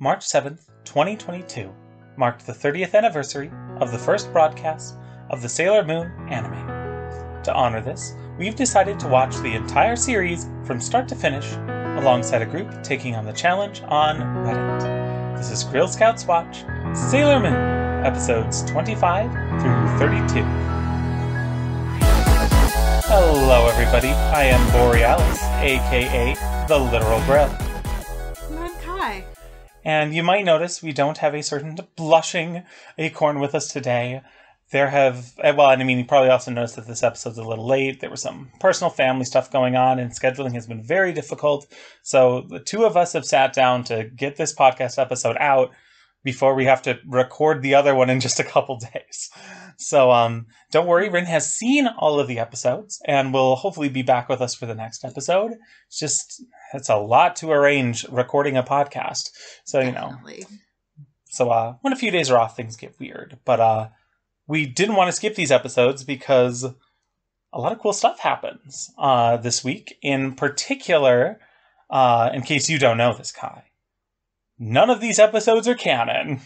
March 7th, 2022 marked the 30th anniversary of the first broadcast of the Sailor Moon anime. To honor this, we've decided to watch the entire series from start to finish, alongside a group taking on the challenge on Reddit. This is Grill Scouts Watch Sailor Moon, episodes 25 through 32. Hello everybody, I am Borealis, aka the Literal Grill. And I'm Kai. And you might notice we don't have a certain blushing acorn with us today. You probably also noticed that this episode's a little late. There was some personal family stuff going on, and scheduling has been very difficult. So the two of us have sat down to get this podcast episode out before we have to record the other one in just a couple days. So don't worry, Wren has seen all of the episodes and will hopefully be back with us for the next episode. It's a lot to arrange recording a podcast. So, Definitely. When a few days are off, things get weird. But we didn't want to skip these episodes because a lot of cool stuff happens this week. In particular, in case you don't know this, Kai, none of these episodes are canon.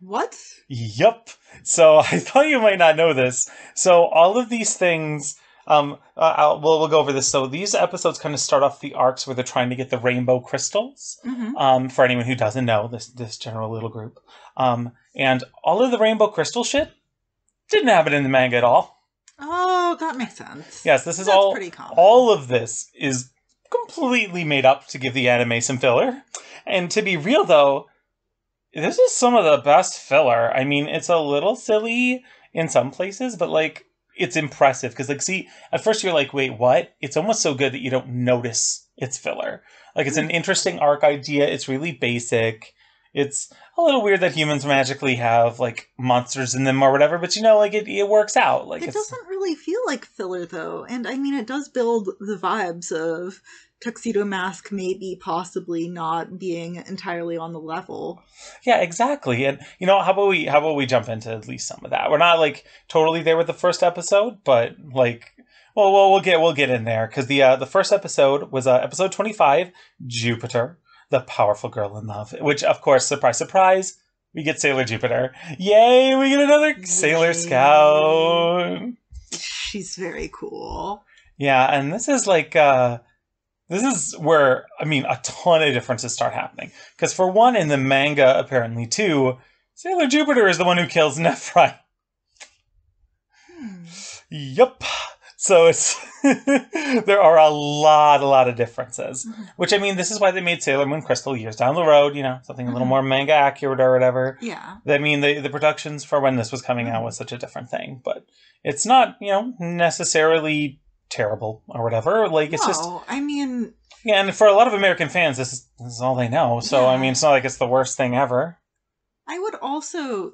What? Yup. So I thought you might not know this. So all of these things, we'll go over this. So these episodes kind of start off the arcs where they're trying to get the rainbow crystals. Mm-hmm. For anyone who doesn't know this general little group, and all of the rainbow crystal shit didn't happen in the manga at all. Oh, that makes sense. Yes, this is That's all. Pretty common. All of this is completely made up to give the anime some filler. And to be real, though, this is some of the best filler. I mean, it's a little silly in some places, but, it's impressive. Because, at first you're like, wait, what? It's almost so good that you don't notice it's filler. It's an interesting arc idea. It's really basic. It's a little weird that humans magically have, monsters in them or whatever, but, it works out. It doesn't really feel like filler, though. And, it does build the vibes of Tuxedo Mask maybe possibly not being entirely on the level. Yeah, exactly. And, how about we jump into at least some of that? We're not, totally there with the first episode, but, we'll get in there. Because the first episode was episode 25, Jupiter, the powerful girl in love. Which, of course, surprise, surprise, we get Sailor Jupiter. Yay, we get another Sailor Scout. She's very cool. Yeah, and this is this is where, a ton of differences start happening. Because for one, in the manga, apparently, too, Sailor Jupiter is the one who kills Nephrite. Yup. So it's there are a lot of differences. Mm-hmm. Which, this is why they made Sailor Moon Crystal years down the road, something a little more manga accurate or whatever. Yeah. The productions for when this was coming out was such a different thing. But it's not, necessarily terrible or whatever. It's just... Yeah, and for a lot of American fans, this is all they know. So, yeah. It's not like it's the worst thing ever. I would also...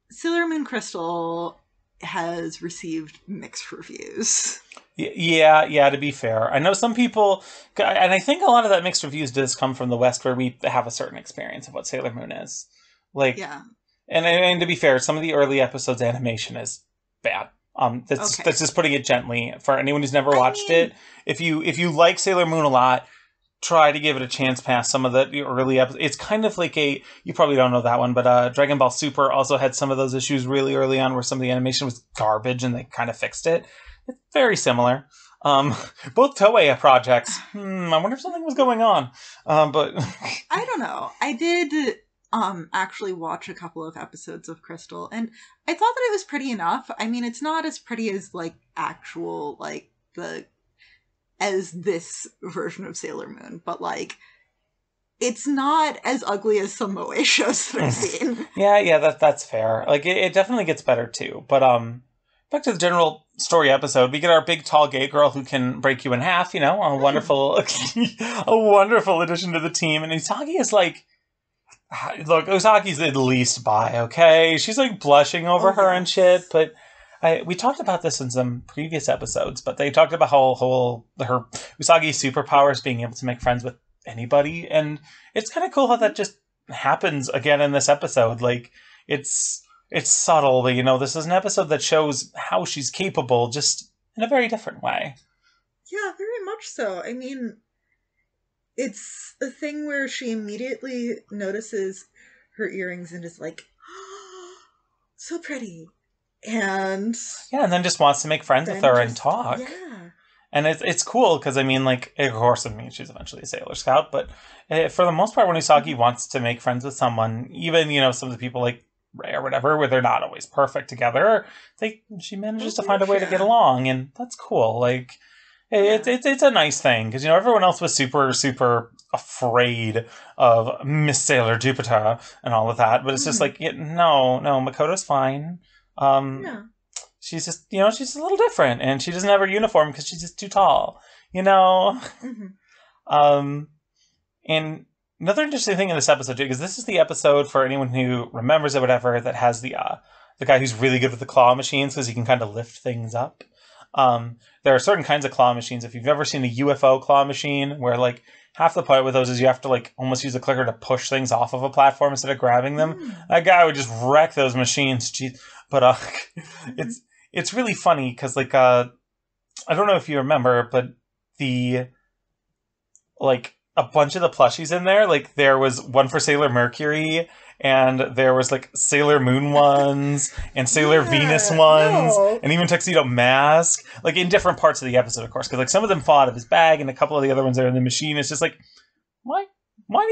Sailor Moon Crystal has received mixed reviews. Yeah, to be fair. I know some people... And I think a lot of that mixed reviews does come from the West, where we have a certain experience of what Sailor Moon is. Yeah. And to be fair, some of the early episodes' animation is bad. That's just putting it gently. For anyone who's never watched it, if you like Sailor Moon a lot, try to give it a chance past some of the early episodes. It's kind of like you probably don't know that one, but Dragon Ball Super also had some of those issues really early on where some of the animation was garbage and they kind of fixed it. It's very similar. Both Toei projects. I wonder if something was going on. But I don't know. I did actually watch a couple of episodes of Crystal, and I thought that it was pretty enough. It's not as pretty as actual as this version of Sailor Moon, but it's not as ugly as some Moe shows that I've seen. yeah, that's fair. It definitely gets better too. But back to the general story episode, we get our big tall gay girl who can break you in half. A wonderful, a wonderful addition to the team. And Usagi is look, Usagi's at least bi, okay? She's blushing over her and shit, but we talked about this in some previous episodes, but they talked about her Usagi's superpowers being able to make friends with anybody, and it's kind of cool how that just happens again in this episode. It's subtle, but this is an episode that shows how she's capable, just in a very different way. Yeah, very much so. it's a thing where she immediately notices her earrings and is like, so pretty. And Yeah, and then just wants to make friends with then her and just, talk. yeah. And it's cool because, I mean, like, of course, I mean, she's eventually a Sailor Scout, but for the most part, when Usagi wants to make friends with someone, even, you know, some of the people like Ray or whatever, where they're not always perfect together, she manages to find a way to get along, and that's cool. Like, it's a nice thing because, you know, everyone else was super, super afraid of Miss Sailor Jupiter and all of that, but it's just like, no, Makoto's fine. Yeah. She's just, you know, she's a little different, and she doesn't have her uniform because she's just too tall, you know? And another interesting thing in this episode, too, because this is the episode, for anyone who remembers it, whatever, that has the guy who's really good with the claw machines because he can kind of lift things up. There are certain kinds of claw machines. If you've ever seen a UFO claw machine, where, like, half the point with those is you have to, like, almost use a clicker to push things off of a platform instead of grabbing them, that guy would just wreck those machines. Jeez. But it's really funny because, like, I don't know if you remember, but like, a bunch of the plushies in there, like, there was one for Sailor Mercury, and there was, like, Sailor Moon ones, and Sailor Venus ones, and even Tuxedo Mask, like, in different parts of the episode, of course, because, like, some of them fall out of his bag, and a couple of the other ones are in the machine. It's just like, why? Why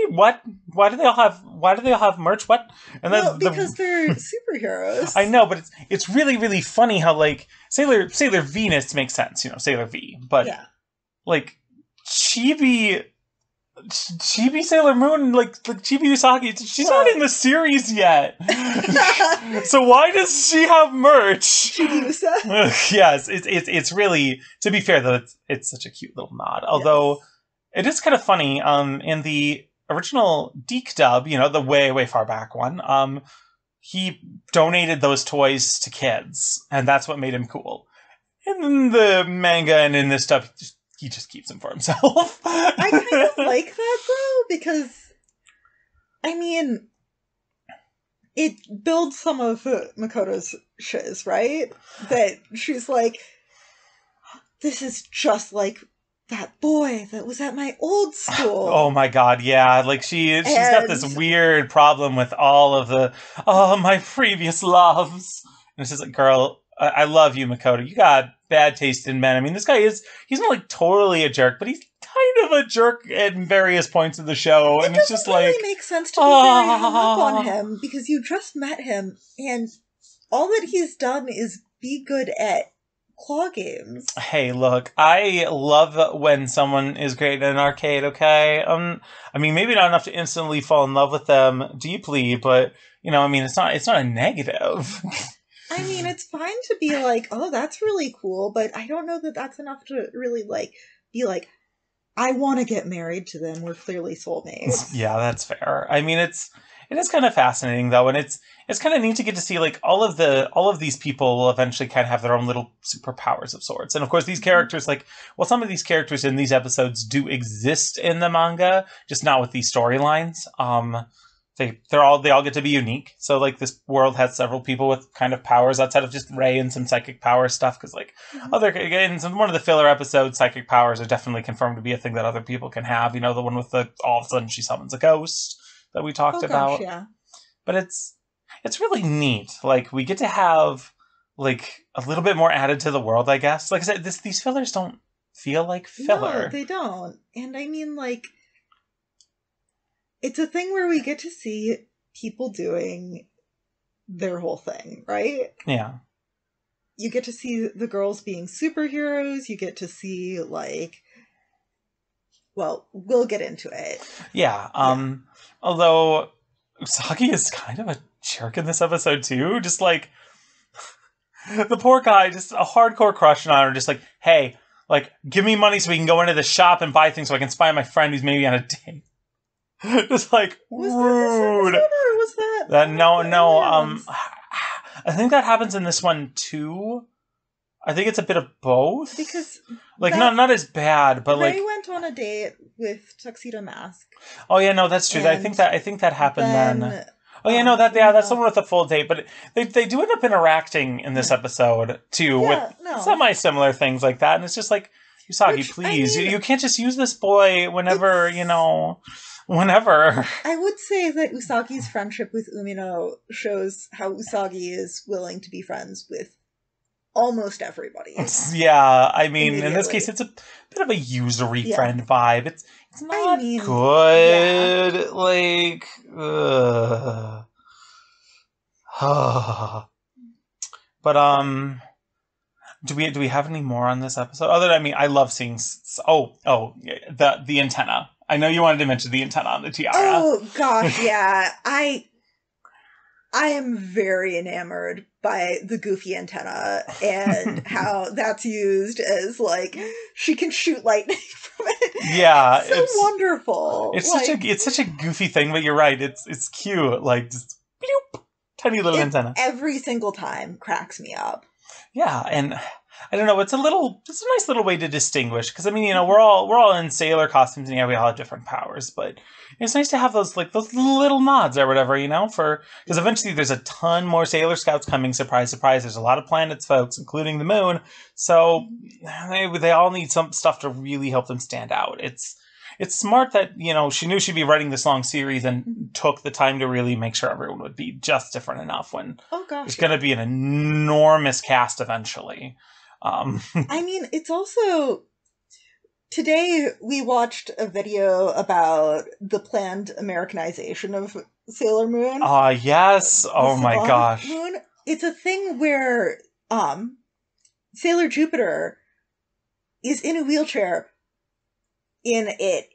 do they all have merch? What? And then because they're superheroes. I know, but it's really, really funny how, like, Sailor Venus makes sense, you know, Sailor V, but like Chibi Sailor Moon, like Chibi Usagi, she's not in the series yet. So why does she have merch? Yes, it's really, to be fair though, it's such a cute little nod. Although it is kind of funny. In the original Deke dub, you know, the way far back one, he donated those toys to kids, and that's what made him cool. In the manga and in this stuff, he just keeps them for himself. I kind of like that though, because I mean, it builds some of Makoto's shiz, right? That she's like, this is just like that boy that was at my old school. Oh my god, yeah. Like, she's got this weird problem with all of my previous loves. And it's just like, girl, I love you, Makoto. You got bad taste in men. I mean, this guy he's not, like, totally a jerk, but he's kind of a jerk at various points of the show. And it's just like, it really makes sense to be very hung up on him, because you just met him, and all that he's done is be good at claw games. Hey, look, I love when someone is great at an arcade, okay? I mean, maybe not enough to instantly fall in love with them deeply, but, you know, I mean, it's not a negative. I mean, it's fine to be like, oh, that's really cool, but I don't know that that's enough to really, like, be like, I want to get married to them. We're clearly soulmates. Yeah, that's fair. I mean, it is kind of fascinating though, and it's kind of neat to get to see, like, all of these people will eventually kind of have their own little superpowers of sorts. And of course, these characters, like, well, some of these characters in these episodes do exist in the manga, just not with these storylines. They all get to be unique. So, like, this world has several people with kind of powers outside of just Ray and some psychic power stuff. Because, like, one of the filler episodes, psychic powers are definitely confirmed to be a thing that other people can have. You know, the one with all of a sudden she summons a ghost that we talked about. Yeah. But it's really neat. Like, we get to have, like, a little bit more added to the world, I guess. Like I said, these fillers don't feel like filler. No, they don't. And I mean, like, it's a thing where we get to see people doing their whole thing, right? Yeah. You get to see the girls being superheroes. You get to see, like, well, we'll get into it. Yeah. Although Usagi is kind of a jerk in this episode too. Just like, the poor guy, just a hardcore crush on her. Just like, hey, like, give me money so we can go into the shop and buy things so I can spy on my friend who's maybe on a date. Just like, was rude. That this episode, or was that? No. I think that happens in this one too. I think it's a bit of both. Because, like, not as bad, but Ray like, went on a date with Tuxedo Mask. Oh yeah, no, that's true. I think that happened then. Oh yeah, no, that's the one with the full date. But they do end up interacting in this episode too, with semi-similar things like that, and it's just like, Usagi, please. You can't just use this boy whenever, whenever. I would say that Usagi's friendship with Umino shows how Usagi is willing to be friends with almost everybody. Yeah, I mean, in this case, it's a bit of a usury friend vibe. It's not good. Yeah. Like, but do we have any more on this episode? Other than, I mean, I love seeing. The antenna. I know you wanted to mention the antenna on the tiara. Oh gosh, yeah. I am very enamored by the goofy antenna and how that's used as, like, she can shoot lightning from it. Yeah, it's wonderful. It's such a goofy thing, but you're right. It's cute. Like, just bloop, tiny little antenna. Every single time cracks me up. Yeah, and I don't know. It's a nice little way to distinguish, because I mean, we're all in sailor costumes, and we all have different powers, but it's nice to have those little nods or whatever, because eventually there's a ton more Sailor Scouts coming. Surprise, surprise! There's a lot of planets, folks, including the moon. So they all need some stuff to really help them stand out. It's smart that she knew she'd be writing this long series and took the time to really make sure everyone would be just different enough when there's going to be an enormous cast eventually. I mean, it's also, today we watched a video about the planned Americanization of Sailor Moon. Yes. Oh my gosh. Moon. It's a thing where Sailor Jupiter is in a wheelchair in it.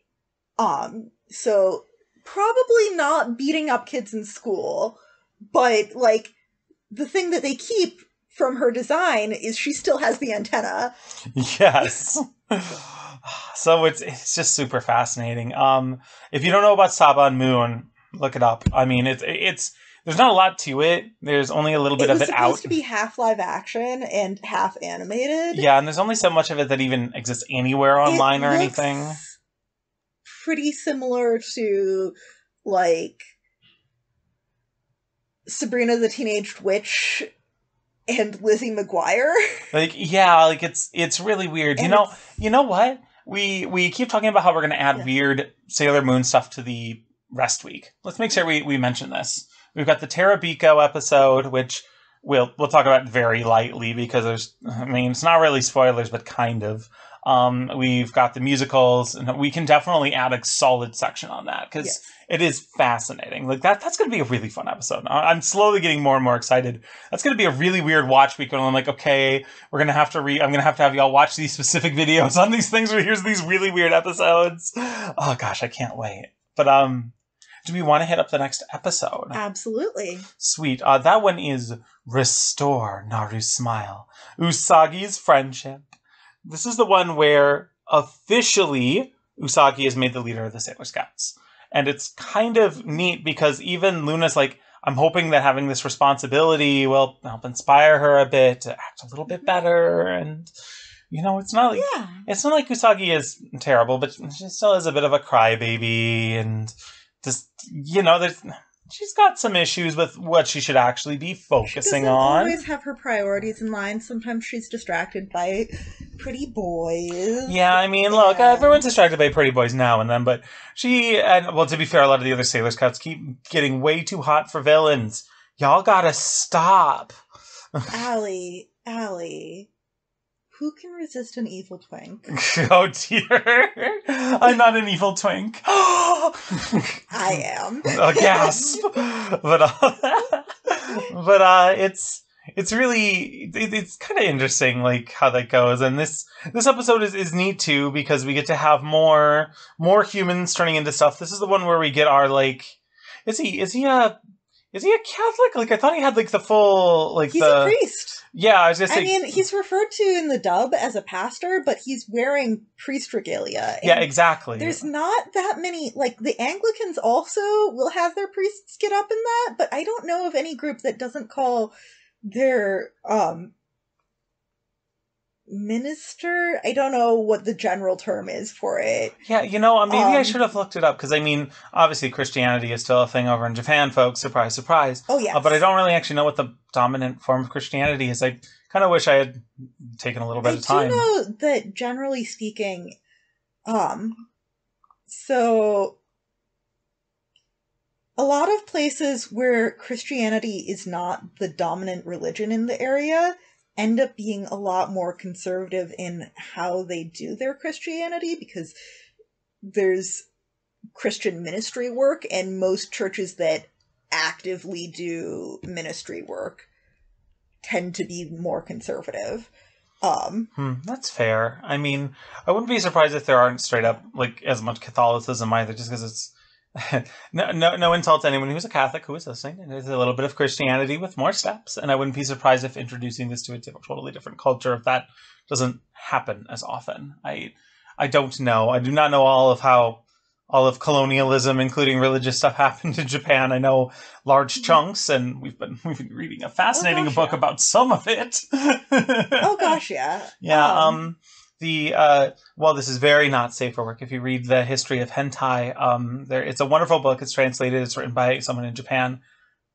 So probably not beating up kids in school, but like the thing that they keep from her design is she still has the antenna. Yes. So it's just super fascinating. If you don't know about Saban Moon, look it up. I mean, it's there's not a lot to it. There's only a little bit of it out. It was supposed to be half live action and half animated. Yeah, and there's only so much of it that even exists anywhere online or anything. Pretty similar to, like, Sabrina the Teenage Witch and Lizzie McGuire. It's really weird. And you know what? We keep talking about how we're going to add weird Sailor Moon stuff to the rest week. Let's make sure we mention this. We've got the Terabiko episode, which we'll talk about very lightly because it's not really spoilers, but kind of. We've got the musicals, and we can definitely add a solid section on that because it is fascinating. Like that's going to be a really fun episode. I'm slowly getting more and more excited. That's going to be a really weird watch week when I'm like, okay, we're going to have to I'm going to have y'all watch these specific videos on these things where here's these really weird episodes. Oh gosh, I can't wait. But, do we want to hit up the next episode? Absolutely. Sweet. That one is Restore Naru's Smile. Usagi's Friendship. This is the one where officially Usagi is made the leader of the Sailor Scouts. And it's kind of neat because even Luna's like, I'm hoping that having this responsibility will help inspire her a bit to act a little bit better. And, it's not like Usagi is terrible, but she still is a bit of a crybaby and just, she's got some issues with what she should actually be focusing on. She doesn't always have her priorities in mind. Sometimes she's distracted by pretty boys. Yeah, I mean, look, everyone's distracted by pretty boys now and then, but to be fair, a lot of the other Sailor Scouts keep getting way too hot for villains. Y'all gotta stop. Allie. Who can resist an evil twink? Oh dear. I'm not an evil twink. I am. A gasp. But it's really it's kind of interesting like how that goes, and this episode is neat too because we get to have more humans turning into stuff. This is the one where we get our like is he a Catholic? Like I thought he had like the full he's a priest. Yeah, I was just. I mean, he's referred to in the dub as a pastor, but he's wearing priest regalia. Yeah, exactly. There's not that many. Like the Anglicans also will have their priests get up in that, but I don't know of any group that doesn't call their minister. I don't know what the general term is for it. Yeah, maybe I should have looked it up because I mean, obviously Christianity is still a thing over in Japan, folks. Surprise, surprise. Oh yeah. But I don't really actually know what the dominant form of Christianity is. I kind of wish I had taken a little bit of time. I do know that generally speaking, so a lot of places where Christianity is not the dominant religion in the area end up being a lot more conservative in how they do their Christianity, because there's Christian ministry work, and most churches that actively do ministry work tend to be more conservative. That's fair. I mean, I wouldn't be surprised if there aren't straight up like as much Catholicism either, just because it's no insult to anyone who's a Catholic who is listening. There's a little bit of Christianity with more steps, and I wouldn't be surprised if introducing this to a totally different culture, if that doesn't happen as often. I don't know. I do not know all of colonialism, including religious stuff, happened in Japan. I know large chunks, and we've been reading a fascinating book about some of it. Oh gosh, yeah. Yeah. Well, this is very not safe for work. If you read the history of hentai, it's a wonderful book. It's translated. It's written by someone in Japan.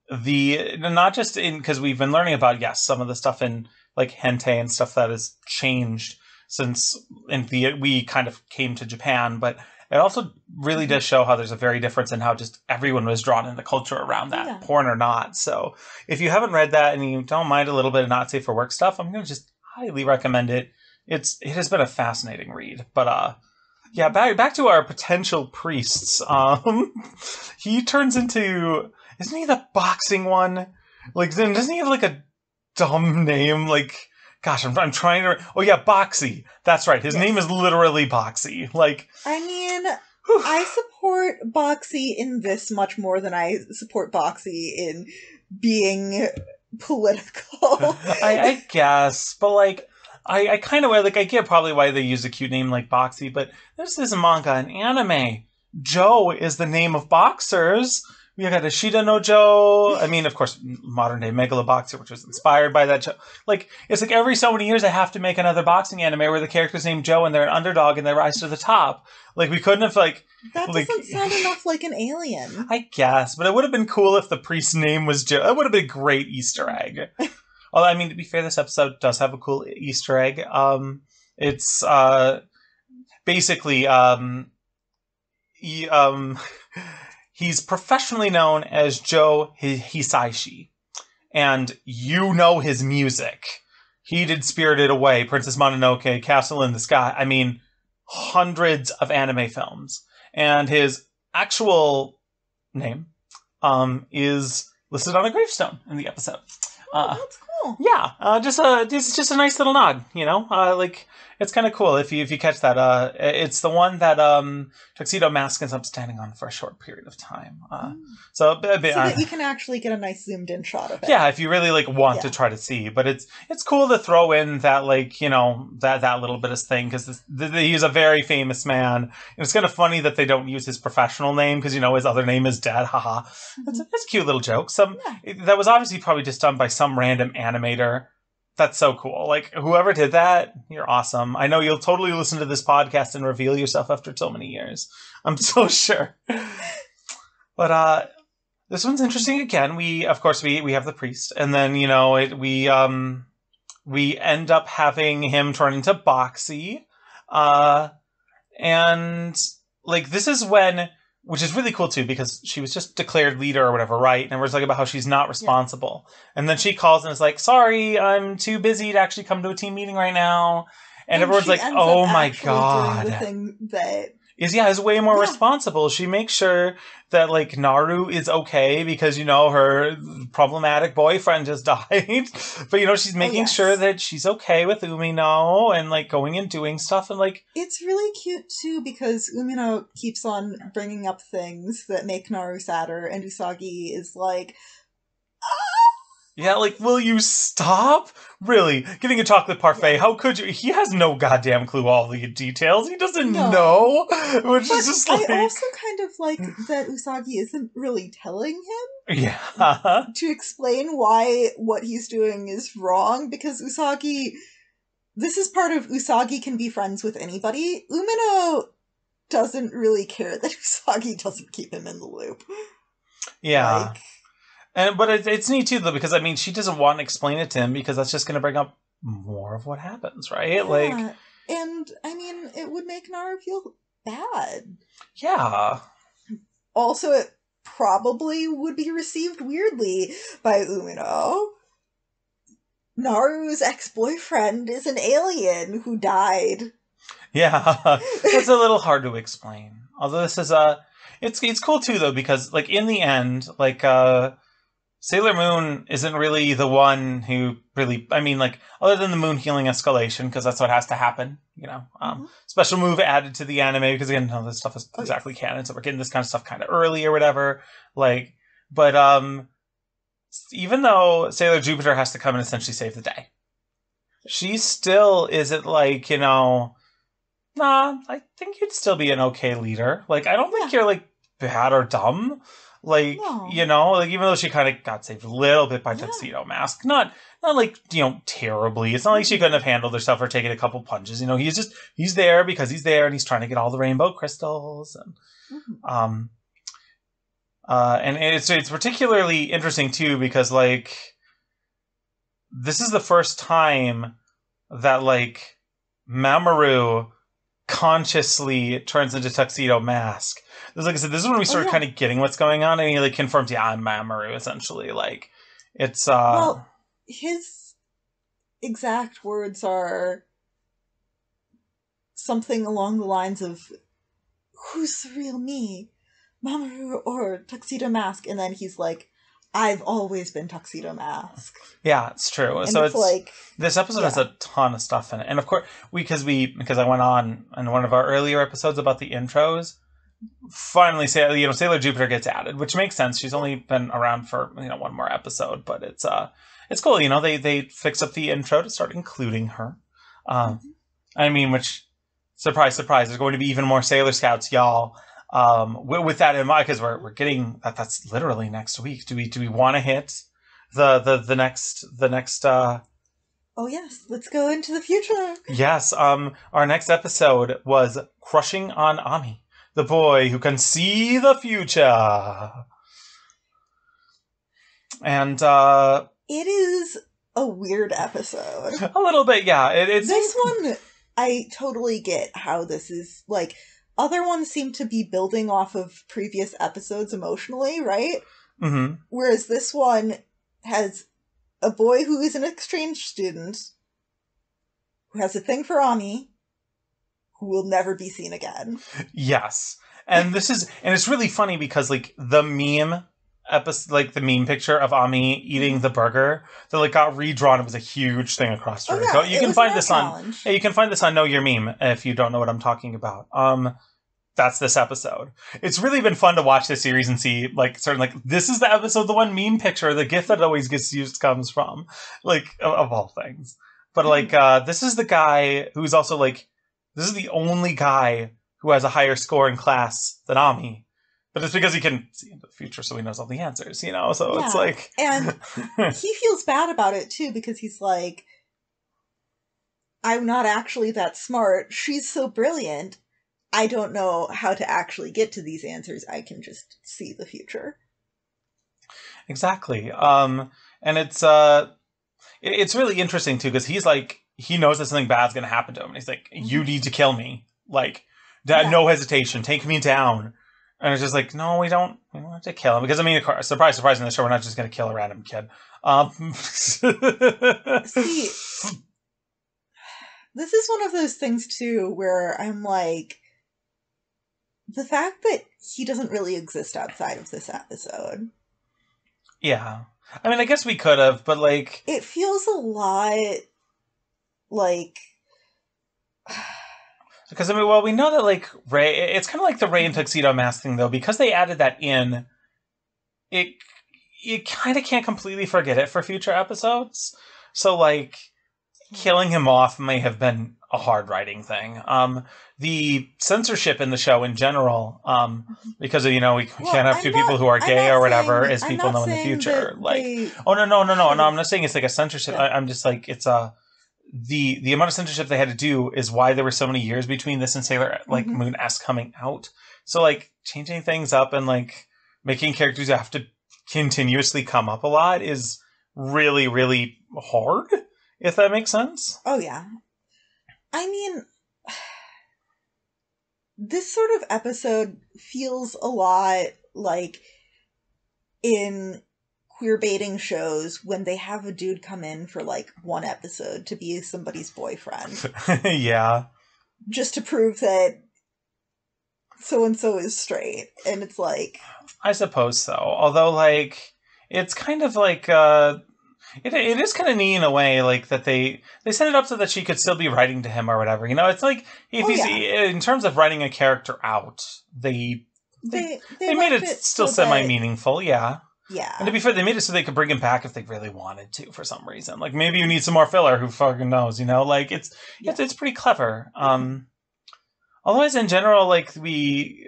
Not just because we've been learning about, yes, some of the stuff in like hentai and stuff that has changed since we kind of came to Japan, but it also really does show how there's a very difference in how just everyone was drawn in the culture around that, porn or not. So if you haven't read that and you don't mind a little bit of not safe for work stuff, I'm going to just highly recommend it. It has been a fascinating read. But yeah, back to our potential priests. He turns into, isn't he the boxing one? Like, doesn't he have like a dumb name? Like, gosh, I'm trying to. Oh yeah, Boxy. That's right. His name is literally Boxy. Like, I mean, I support Boxy in this much more than I support Boxy in being political. I guess, but like, I kind of like, I get probably why they use a cute name like Boxy, but there's this manga and anime. Joe is the name of boxers. We got Ashida no Joe. I mean, of course, modern day Megaloboxer, which was inspired by that show. Like, it's like every so many years I have to make another boxing anime where the character's named Joe and they're an underdog and they rise to the top. Like, we couldn't have, like... That doesn't sound enough like an alien. I guess, but it would have been cool if the priest's name was Joe. That would have been a great Easter egg. Although, I mean, to be fair, this episode does have a cool Easter egg. It's basically... He's professionally known as Joe Hisaishi, and you know his music. He did Spirited Away, Princess Mononoke, Castle in the Sky. I mean, hundreds of anime films. And his actual name is listed on a gravestone in the episode. Oh, that's cool. Yeah, just a nice little nod, you know? Like, it's kind of cool if you catch that. It's the one that Tuxedo Mask ends up standing on for a short period of time. So that you can actually get a nice zoomed in shot of it. Yeah, if you really like want to try to see. But it's cool to throw in that, like, you know, that little bit of thing, because he's a very famous man. And it's kind of funny that they don't use his professional name because, you know, his other name is Dad. Haha. That's a cute little joke. That was obviously probably just done by some random animator. That's so cool. Like, whoever did that, you're awesome. I know you'll totally listen to this podcast and reveal yourself after so many years. I'm so sure. But this one's interesting again. We have the priest, and then, you know, we end up having him turn into Boxy. And like, this is when, which is really cool too, because she was just declared leader or whatever, right? And we're talking about how she's not responsible. Yeah. And then she calls and is like, sorry, I'm too busy to actually come to a team meeting right now. And everyone's like, oh my God. Doing the thing that is way more responsible. She makes sure that, like, Naru is okay because, you know, her problematic boyfriend just died. But, you know, she's making sure that she's okay with Umino and, like, going and doing stuff. And, like... It's really cute, too, because Umino keeps on bringing up things that make Naru sadder, and Usagi is like... Yeah, like, will you stop? Really? Getting a chocolate parfait, how could you? He has no goddamn clue all the details. He doesn't know. Which is just like... I also kind of like that Usagi isn't really telling him. Yeah. To explain why what he's doing is wrong, because Usagi... This is part of Usagi can be friends with anybody. Umino doesn't really care that Usagi doesn't keep him in the loop. Yeah. But it's neat too, though, because, I mean, she doesn't want to explain it to him because that's just going to bring up more of what happens, right? Yeah. Like, and I mean, it would make Nara feel bad. yeah. Also, it probably would be received weirdly by Umino. Naru's ex-boyfriend is an alien who died. Yeah. It's a little hard to explain. Although this is it's cool too though, because like in the end, like Sailor Moon isn't really the one who really, I mean, like, other than the moon healing escalation, because that's what has to happen, you know. Special move added to the anime, because again, none of this stuff is exactly canon, so we're getting this kind of stuff kind of early or whatever. Like, but even though Sailor Jupiter has to come and essentially save the day, she still isn't like, you know, nah, I think you'd still be an okay leader. Like, I don't think you're, like, bad or dumb. Like, you know, like, even though she kind of got saved a little bit by Tuxedo Mask. Not like, you know, terribly. It's not like she couldn't have handled herself or taken a couple punches. You know, he's there because he's there and he's trying to get all the rainbow crystals. And, and it's particularly interesting, too, because, like, this is the first time that, like, Mamoru consciously turns into Tuxedo Mask. Like I said, this is when we start kind of getting what's going on, and he like confirms, yeah, I'm Mamoru, essentially. Like, it's well, his exact words are something along the lines of, "Who's the real me, Mamoru or Tuxedo Mask?" And then he's like, "I've always been Tuxedo Mask." Yeah, it's true. And so it's like, this episode has a ton of stuff in it, and of course, because I went on in one of our earlier episodes about the intros. Finally, Sailor Jupiter gets added, which makes sense. She's only been around for one more episode, but it's cool. You know, they fix up the intro to start including her. I mean, which surprise, surprise, there's going to be even more Sailor Scouts, y'all. With that in mind, because we're getting that's literally next week. Do we want to hit the next? Oh yes, let's go into the future. Yes. Our next episode was Crushing on Ami. The boy who can see the future. And, it is a weird episode. A little bit, yeah. This one, I totally get how this is, like, other ones seem to be building off of previous episodes emotionally, right? Mm-hmm. Whereas this one has a boy who is an exchange student, who has a thing for Ami, who will never be seen again. Yes. And it's really funny because, like, the meme episode, like, the meme picture of Ami eating the burger that, like, got redrawn. It was a huge thing across Twitter. So you can find this you can find this on Know Your Meme if you don't know what I'm talking about. That's this episode. It's really been fun to watch this series and see, like, this is the episode, the one meme picture, the GIF that always gets used comes from, like, of all things. But, like, this is the guy who's also, like, this is the only guy who has a higher score in class than Ami. But it's because he can see into the future, so he knows all the answers, you know? So it's like... And he feels bad about it, too, because he's like, I'm not actually that smart. She's so brilliant. I don't know how to actually get to these answers. I can just see the future. Exactly. And it's really interesting, too, because he's like, he knows that something bad's going to happen to him. And he's like, you need to kill me. Like, no hesitation. Take me down. And it's just like, no, we don't have to kill him. Because, I mean, surprise, in the show, we're not just going to kill a random kid. See, this is one of those things, too, where I'm like, the fact that he doesn't really exist outside of this episode. Yeah. I mean, I guess we could have, but, like... It feels a lot like... Because, I mean, well, we know that, like, Ray... It's kind of like the Ray and Tuxedo Mask thing, though. Because they added that in, you kind of can't completely forget it for future episodes. So, like, killing him off may have been a hard writing thing. The censorship in the show in general, because, you know, we can't have people who are gay or whatever, as people know in the future. Like, no, I'm not saying it's like a censorship. Yeah. I'm just like, it's the amount of censorship they had to do is why there were so many years between this and Sailor Moon S coming out. So, like, changing things up and, like, making characters have to continuously come up a lot is really, really hard if that makes sense. Oh, yeah. I mean, this sort of episode feels a lot like in queerbaiting shows when they have a dude come in for like one episode to be somebody's boyfriend. Yeah. Just to prove that so-and-so is straight. And it's like... I suppose so. Although, like, it's kind of like... It is kind of neat in a way, like, that they set it up so that she could still be writing to him or whatever. You know, it's like, if in terms of writing a character out, they made it still semi-meaningful, yeah. Yeah. And to be fair, they made it so they could bring him back if they really wanted to for some reason. Like, maybe you need some more filler, who fucking knows, you know? Like, it's pretty clever. Otherwise, in general, like, we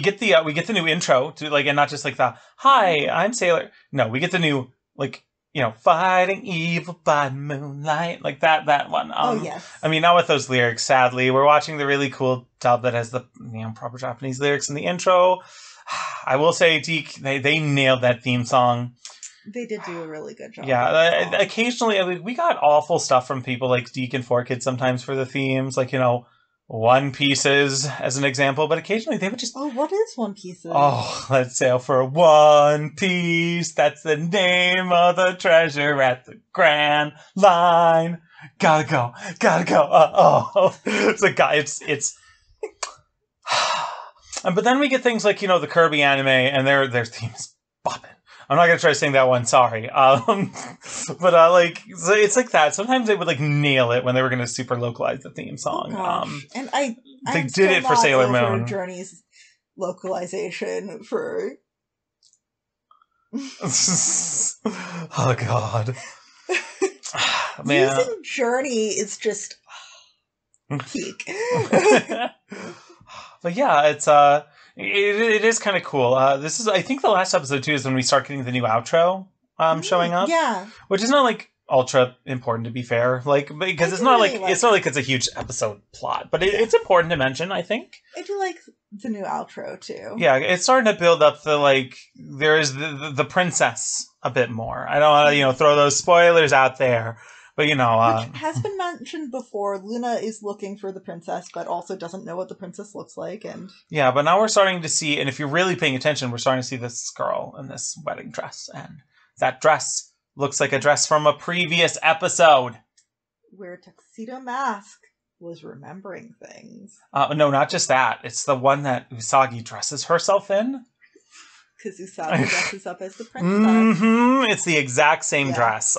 get the new intro to, like, and not just like the, hi, I'm Sailor. No, we get the new, like, you know, fighting evil by moonlight, like that one. Yes. I mean, not with those lyrics, sadly. We're watching the really cool dub that has the, you know, proper Japanese lyrics in the intro. I will say, Deke, they nailed that theme song. They did do a really good job. Yeah, occasionally, we got awful stuff from people like Deke and 4Kids sometimes for the themes, like, you know, One Pieces as an example, but occasionally they would just... Oh, what is One Pieces? Oh, let's sail for One Piece. That's the name of the treasure at the Grand Line. Gotta go. It's like, it's... But then we get things like, you know, the Kirby anime, and their theme is bopping. I'm not gonna try to sing that one, sorry. But like, so it's like that. Sometimes they would like nail it when they were gonna super localize the theme song. And they did it for Sailor Moon. Journey's localization for. Oh God, man. Using Journey is just peak. But yeah, it's it is kind of cool. This is, I think, the last episode too is when we start getting the new outro showing up. Yeah, which is not like ultra important, to be fair, like, because it's not really like it's not like it's a huge episode plot, but it's important to mention, I think. I do like the new outro too. Yeah, it's starting to build up the, like, there is the princess a bit more. I don't want to, you know, throw those spoilers out there. But, you know... Which has been mentioned before. Luna is looking for the princess, but also doesn't know what the princess looks like. And yeah, but now we're starting to see, and if you're really paying attention, we're starting to see this girl in this wedding dress. And that dress looks like a dress from a previous episode. Where Tuxedo Mask was remembering things. No, not just that. It's the one that Usagi dresses herself in. Because Usagi dresses up as the princess. Mm-hmm. It's the exact same dress.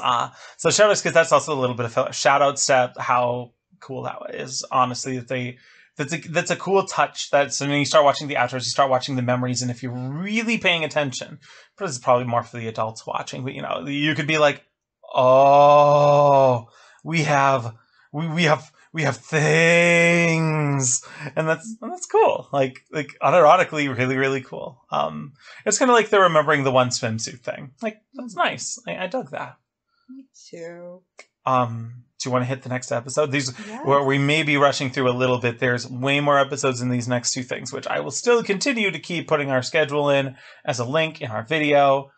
So shout outs, because that's also a little bit of shout outs to how cool that is. Honestly, that's a cool touch. So when you start watching the outros, you start watching the memories, and if you're really paying attention, but this is probably more for the adults watching. But you know, you could be like, oh, we have things, and that's cool. Like unironically, really, really cool. It's kind of like they're remembering the one swimsuit thing. Like, that's nice. I dug that. Me too. Do you want to hit the next episode? Where we may be rushing through a little bit. There's way more episodes in these next two things, which I will still continue to keep putting our schedule in as a link in our video.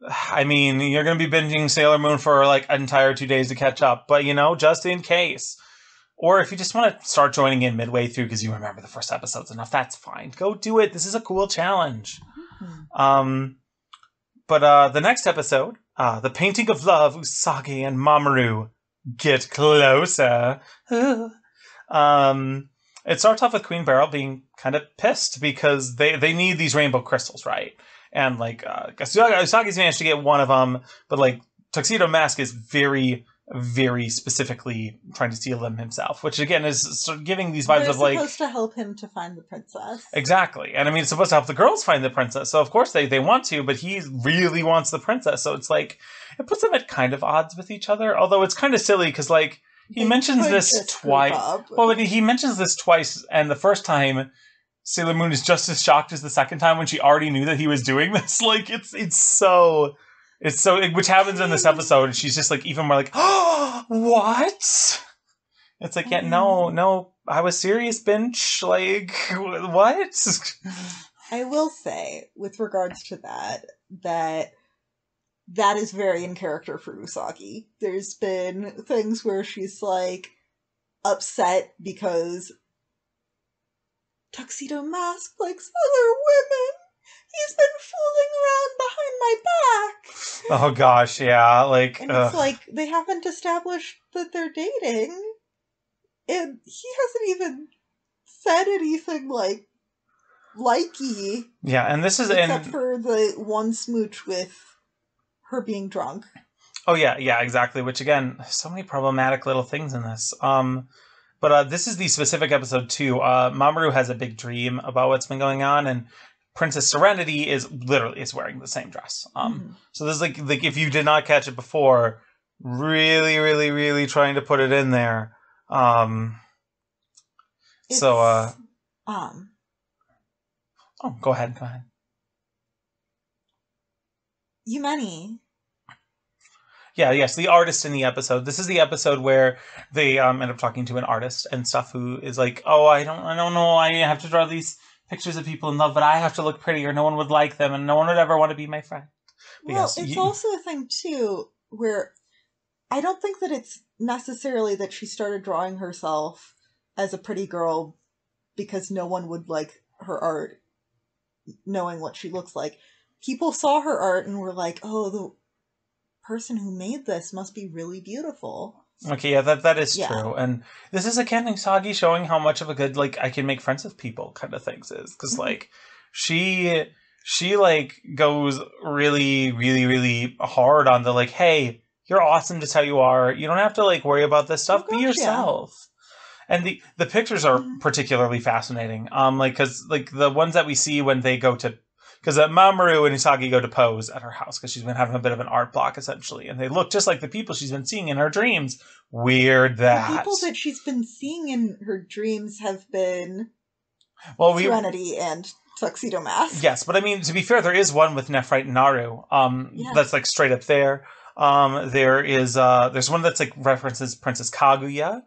I mean, you're going to be binging Sailor Moon for like an entire 2 days to catch up, but you know, just in case. Or if you just want to start joining in midway through because you remember the first episodes enough, that's fine. Go do it. This is a cool challenge. Mm-hmm. But the next episode, The Painting of Love, Usagi and Mamoru get closer. It starts off with Queen Beryl being kind of pissed because they need these rainbow crystals, right? And like Usagi's managed to get one of them, but like Tuxedo Mask is very, very specifically trying to steal them himself, which again is sort of giving these vibes of like... It's supposed to help him to find the princess. Exactly. And I mean, it's supposed to help the girls find the princess, so of course they want to, but he really wants the princess, so it's like, it puts them at kind of odds with each other, although it's kind of silly, because like, he mentions this twice. Well, he mentions this twice, and the first time, Sailor Moon is just as shocked as the second time when she already knew that he was doing this. Like, it's so, which happens in this episode, and she's just like, even more like, oh, what? It's like, yeah, no, I was serious, bitch. Like, what? I will say, with regards to that that is very in character for Usagi. There's been things where she's like upset because Tuxedo Mask likes other women. He's been fooling around behind my back. Oh gosh, yeah, like, and it's like they haven't established that they're dating, and he hasn't even said anything like likey. Yeah, and this is except for the one smooch with her being drunk. Oh yeah, exactly. Which again, so many problematic little things in this. But this is the specific episode too. Mamoru has a big dream about what's been going on, and Princess Serenity is wearing the same dress. So there's like if you did not catch it before, really, really, really trying to put it in there. Oh, go ahead. Yumeni. Yeah, yes, the artist in the episode. This is the episode where they end up talking to an artist and stuff who is like, oh, I don't know, I have to draw these pictures of people in love, but I have to look pretty or no one would like them and no one would ever want to be my friend. But well, yes, it's also a thing, too, where I don't think that it's necessarily that she started drawing herself as a pretty girl because no one would like her art, knowing what she looks like. People saw her art and were like, oh, the person who made this must be really beautiful. Okay, yeah, that is true. And this is again Usagi showing how much of a good, like, I can make friends with people kind of things is. Because, like, she like, goes really, really, really hard on the, like, hey, you're awesome just how you are. You don't have to, like, worry about this stuff. Be yourself. Yeah. And the pictures are particularly fascinating. Because, like, the ones that we see when they go to... Because Mamoru and Usagi go to pose at her house because she's been having a bit of an art block, essentially. And they look just like the people she's been seeing in her dreams. Weird that... The people that she's been seeing in her dreams have been Serenity and Tuxedo Mask. Yes, but I mean, to be fair, there is one with Nephrite and Naru. That's like straight up there. There's one that's like references Princess Kaguya.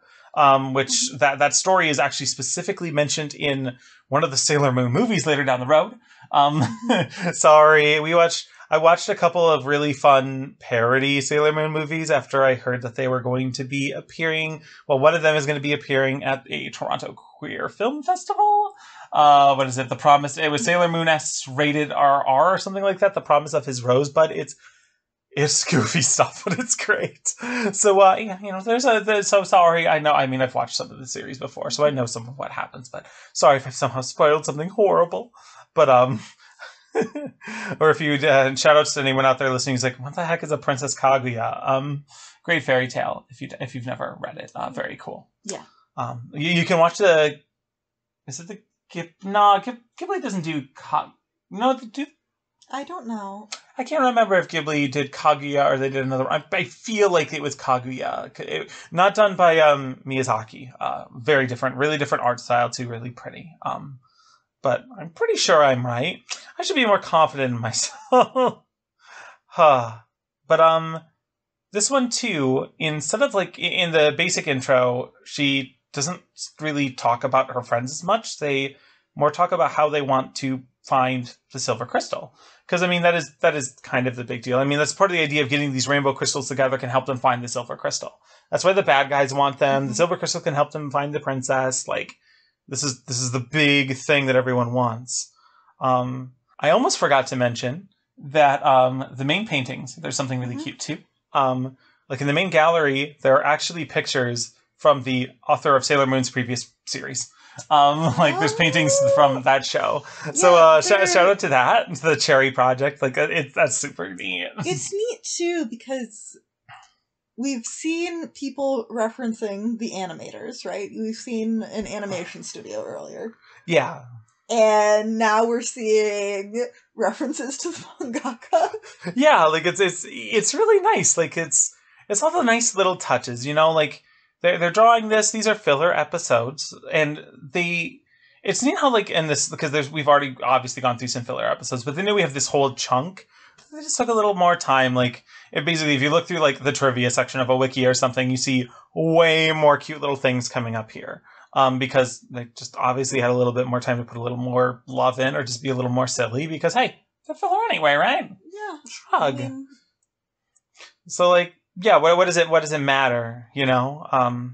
Which that story is actually specifically mentioned in one of the Sailor Moon movies later down the road. Sorry, I watched a couple of really fun parody Sailor Moon movies after I heard that they were going to be appearing. Well, one of them is going to be appearing at a Toronto Queer Film Festival. What is it? The Promise. It was Sailor Moon S rated RR or something like that. The Promise of His Rosebud. It's goofy stuff, but it's great. So, so sorry. I've watched some of the series before, so I know some of what happens, but sorry if I've somehow spoiled something horrible. But, or if you, shout outs to anyone out there listening who's like, what the heck is a Princess Kaguya? Great fairy tale, if you've never read it. Very cool. Yeah. You can watch Ghibli doesn't do, I don't know. I can't remember if Ghibli did Kaguya or they did another one. I feel like it was Kaguya. Not done by Miyazaki. Very different, really different art style too, really pretty. But I'm pretty sure I'm right. I should be more confident in myself. But this one too, instead of like in the basic intro, she doesn't really talk about her friends as much. They more talk about how they want to find the silver crystal. Because, I mean, that is kind of the big deal. I mean, that's part of the idea of getting these rainbow crystals together can help them find the silver crystal. That's why the bad guys want them. The silver crystal can help them find the princess. Like, this is the big thing that everyone wants. I almost forgot to mention that the main paintings, there's something really cute too. Like in the main gallery, there are actually pictures from the author of Sailor Moon's previous series. There's paintings from that show. So shout out to that, to the Cherry Project. Like that's super neat. It's neat too because we've seen people referencing the animators, right? We've seen an animation studio earlier. Yeah. And now we're seeing references to the mangaka. Yeah, like it's really nice. Like it's all the nice little touches, like they're drawing this. These are filler episodes, and it's neat how like in this because we've already obviously gone through some filler episodes, but then we have this whole chunk. They just took a little more time. Like basically, if you look through like the trivia section of a wiki or something, you see way more cute little things coming up here. Because they just obviously had a little bit more time to put a little more love in, or just be a little more silly. Because hey, they're filler anyway, right? Yeah, shrug. So like, yeah, what does it matter, you know?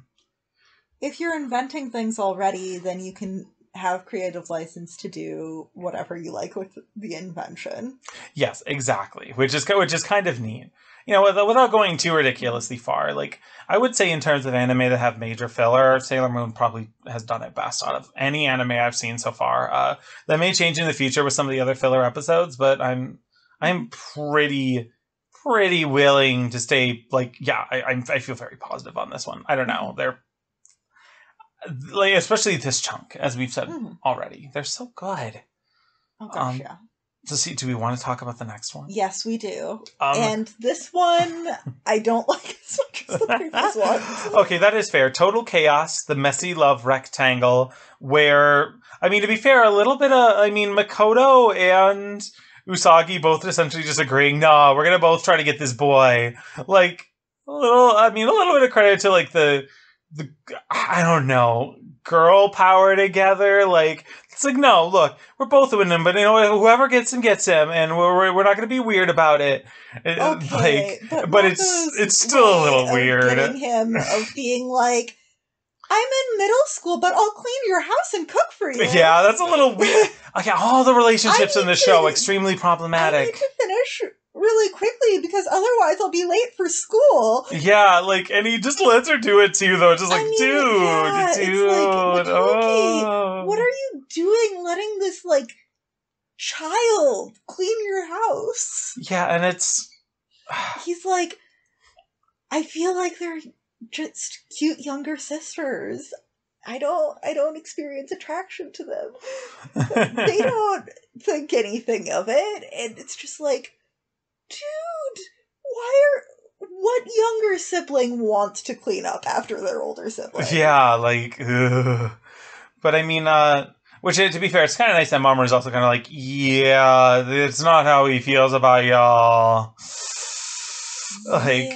If you're inventing things already, then you can have creative license to do whatever you like with the invention. Yes, exactly. Which is kind of neat. You know, without going too ridiculously far, like I would say in terms of anime that have major filler, Sailor Moon probably has done it best out of any anime I've seen so far. That may change in the future with some of the other filler episodes, but I'm pretty willing to stay like, yeah, I feel very positive on this one. I don't know. They're like, especially this chunk, as we've said already. They're so good. Oh gosh, yeah. Do we want to talk about the next one? Yes, we do. And this one, I don't like as much as the previous ones. Okay, that is fair. Total Chaos, the messy love rectangle, where, I mean, to be fair, a little bit of, I mean, Makoto and Usagi both essentially just agreeing, nah, we're gonna both try to get this boy. Like, a little bit of credit to, like, the I don't know, girl power together. Like, it's like, no, look, we're both winning, but you know, whoever gets him, and we're not going to be weird about it. Okay, like, but it's still a little weird. Getting him of being like, I'm in middle school, but I'll clean your house and cook for you. Yeah, that's a little weird. Okay, all the relationships in the show extremely problematic. I need to finish really quickly because otherwise I'll be late for school. Yeah, like, and he just lets her do it too, though. Just like, dude, like, what are you doing letting this, like, child clean your house? Yeah, and it's... He's like, I feel like they're just cute younger sisters. I don't experience attraction to them. They don't think anything of it, and it's just like, dude, what younger sibling wants to clean up after their older sibling? Yeah, like, ugh. But I mean, which, to be fair, it's kind of nice that Mama is also kind of like, yeah, it's not how he feels about y'all. Like,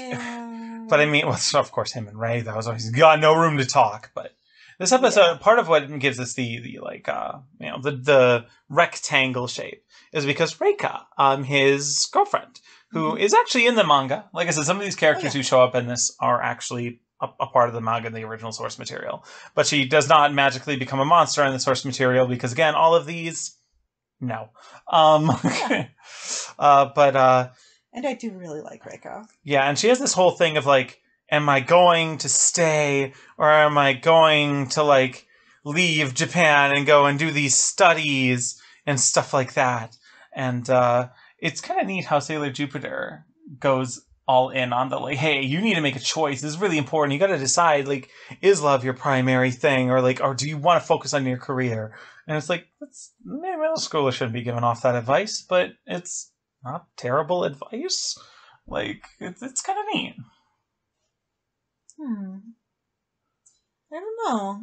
but I mean, well, of course, him and Ray, though, so he's got no room to talk. But this episode, part of what gives us the like, you know, the rectangle shape is because Reika, his girlfriend, who is actually in the manga. Like I said, some of these characters who show up in this are actually a part of the manga in the original source material. But she does not magically become a monster in the source material because, again, all of these, no. And I do really like Reika. Yeah, and she has this whole thing of like, am I going to stay or am I going to like leave Japan and go and do these studies and stuff like that? And it's kind of neat how Sailor Jupiter goes all in on the like, hey, you need to make a choice. This is really important. You got to decide, like, is love your primary thing, or like, or do you want to focus on your career? And it's like, middle schoolers shouldn't be giving off that advice, but it's not terrible advice. Like, it's kind of neat. I don't know.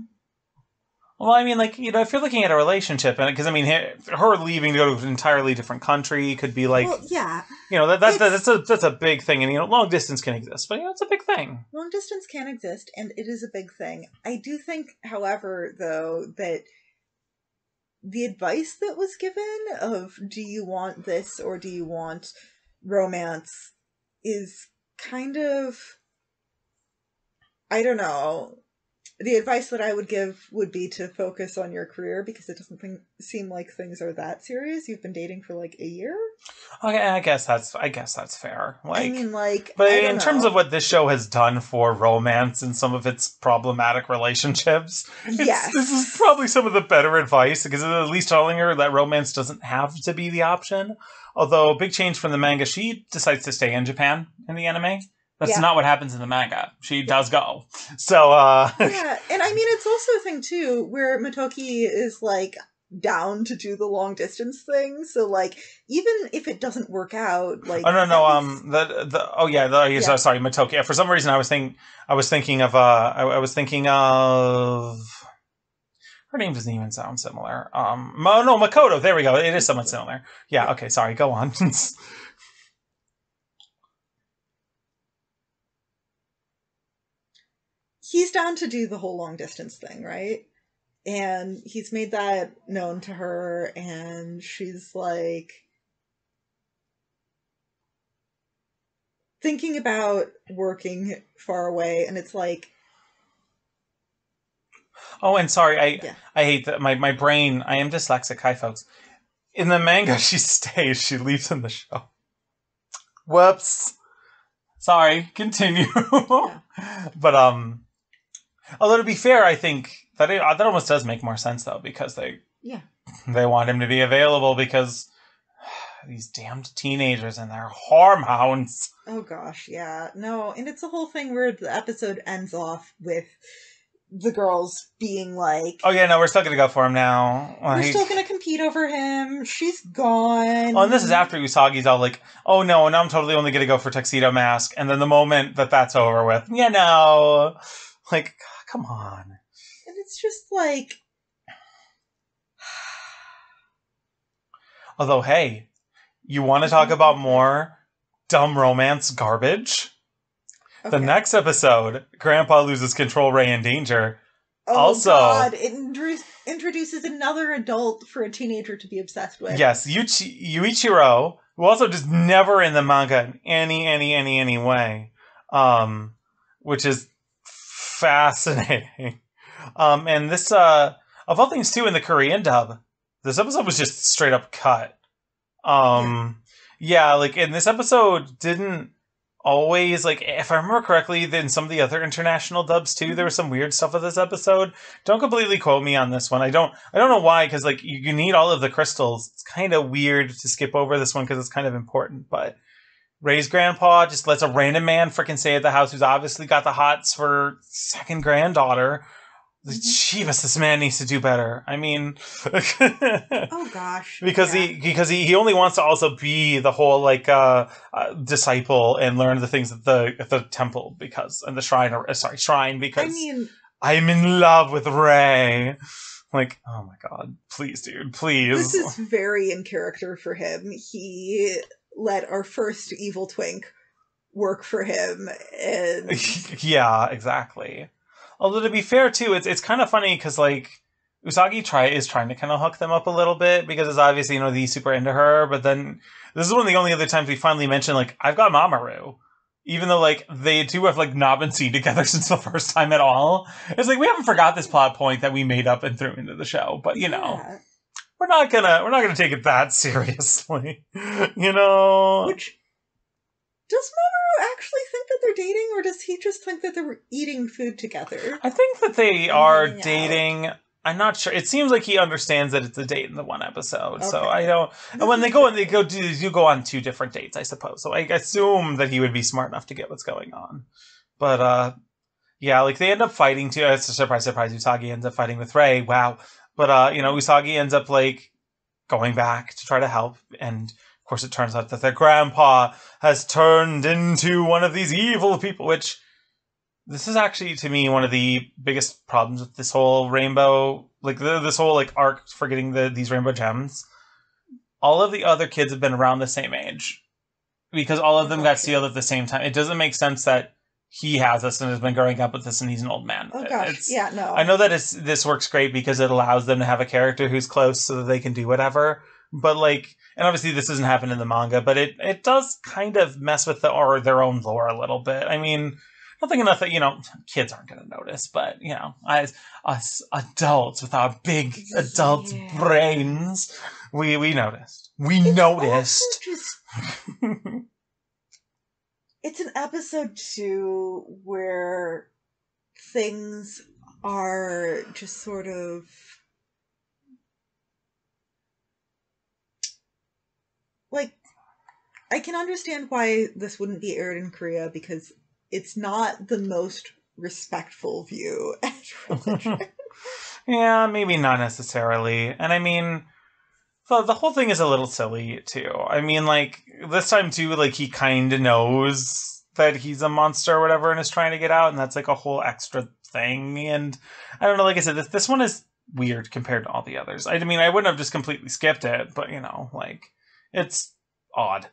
Well, I mean, like, you know, if you're looking at a relationship, and because I mean, her leaving to go to an entirely different country could be like, well, yeah, you know, that's a big thing, and you know, long distance can exist, but you know, it's a big thing. Long distance can exist, and it is a big thing. I do think, however, though, that the advice that was given of do you want this or do you want romance is kind of, I don't know. The advice that I would give would be to focus on your career because it doesn't seem like things are that serious. You've been dating for like a year. Okay, I guess that's fair. Like, I mean, like, but in terms of what this show has done for romance and some of its problematic relationships, this is probably some of the better advice because at least telling her that romance doesn't have to be the option. Although, big change from the manga, she decides to stay in Japan in the anime. That's not what happens in the manga. She does go. So, yeah, and I mean, it's also a thing, too, where Motoki is, like, down to do the long distance thing. So, like, even if it doesn't work out, like... Oh, no, sorry, Motoki. Yeah, for some reason, I was thinking of... Her name doesn't even sound similar. Makoto. There we go. It is somewhat similar. Yeah, okay, sorry. Go on. He's down to do the whole long distance thing, right? And he's made that known to her, and she's like, thinking about working far away, and it's like... Oh, and sorry, I hate that my brain. I am dyslexic. Hi, folks. In the manga, she stays. She leaves in the show. Whoops. Sorry. Continue. Yeah. But although to be fair, I think that that almost does make more sense though, because they want him to be available because these damned teenagers and their hormones. Oh gosh, yeah. No, and it's a whole thing where the episode ends off with the girls being like, oh yeah, no, we're still gonna go for him now. We're still gonna compete over him. She's gone. Oh, and this is after Usagi's all like, oh no, now I'm totally only gonna go for Tuxedo Mask. And then the moment that's over with, like, come on. And it's just like... Although, hey, you want to talk about more dumb romance garbage? Okay. The next episode, Grandpa loses control, Ray in danger. Oh, also, God, it introduces another adult for a teenager to be obsessed with. Yes, Yuichiro, who also just never in the manga in any way, which is fascinating. And this, of all things too, in the Korean dub, this episode was just straight up cut. Yeah, like, in this episode didn't always, like, if I remember correctly, then some of the other international dubs too, there was some weird stuff with this episode. Don't completely quote me on this one. I don't know why, because like you need all of the crystals. It's kind of weird to skip over this one because it's kind of important. But Ray's grandpa just lets a random man freaking stay at the house who's obviously got the hots for second granddaughter. Jeebus, this man needs to do better. I mean, oh gosh, because he only wants to also be the whole like disciple and learn the things at the temple and the shrine because I mean, I'm in love with Ray. Like, oh my god, please, dude, please. This is very in character for him. He let our first evil twink work for him, and yeah, exactly. Although to be fair too, it's kind of funny because like Usagi is trying to kind of hook them up a little bit because it's obviously he's super into her. But then this is one of the only other times we finally mention like I've got Mamoru, even though like they two have like not been seen together since the first time at all. It's like we haven't forgot this plot point that we made up and threw into the show, but we're not gonna take it that seriously, Which does Mamoru actually think that they're dating, or does he just think that they're eating food together? I think that they are dating. I'm not sure. It seems like he understands that it's a date in the one episode. Okay. So I don't. And when they go on two different dates, I suppose. So I assume that he would be smart enough to get what's going on. But yeah, like they end up fighting too. It's a surprise. Usagi ends up fighting with Ray. Wow. But Usagi ends up like going back to try to help, and of course, it turns out that their grandpa has turned into one of these evil people, which this is actually, to me, one of the biggest problems with this whole rainbow, like this whole like arc for getting these rainbow gems. All of the other kids have been around the same age because all of them got sealed at the same time. It doesn't make sense that he has this and has been growing up with this and he's an old man. Oh gosh, no. I know that this works great because it allows them to have a character who's close so that they can do whatever. But like, and obviously this doesn't happen in the manga, but it does kind of mess with their own lore a little bit. I mean, nothing enough that, kids aren't going to notice, but, as us adults with our big adult brains, we noticed. We noticed. It's an episode, too, where things are just sort of... like, I can understand why this wouldn't be aired in Korea because it's not the most respectful view at religion. Yeah, maybe not necessarily. And I mean, the whole thing is a little silly, too. I mean, like, this time, too, like, he kind of knows that he's a monster or whatever and is trying to get out, and that's, like, a whole extra thing. And I don't know, like I said, this one is weird compared to all the others. I mean, I wouldn't have just completely skipped it, but, like... it's odd.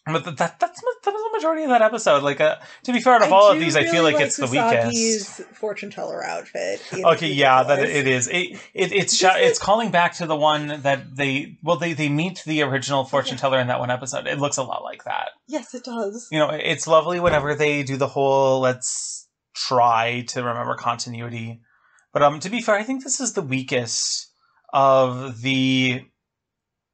But that's the majority of that episode. Like, to be fair, out of I all of do these, I feel really like it's the weakest. Usagi's fortune teller outfit. It is Okay, yeah, that ridiculous. it is. It's calling back to the one that they meet the original fortune teller in that one episode. It looks a lot like that. Yes, it does. You know, it's lovely whenever they do the whole let's try to remember continuity. But to be fair, I think this is the weakest of the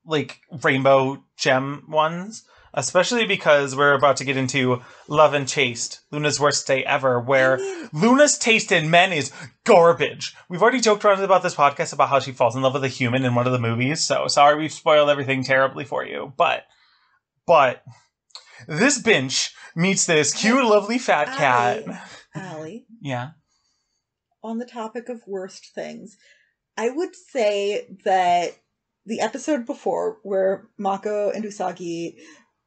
like rainbow gem ones. Especially because we're about to get into Love and Chaste, Luna's worst day ever, where Luna's taste in men is garbage. We've already joked around about this podcast about how she falls in love with a human in one of the movies, so sorry we've spoiled everything terribly for you. But this bench meets this cute, lovely fat cat. Allie. Yeah. On the topic of worst things, I would say that the episode before, where Mako and Usagi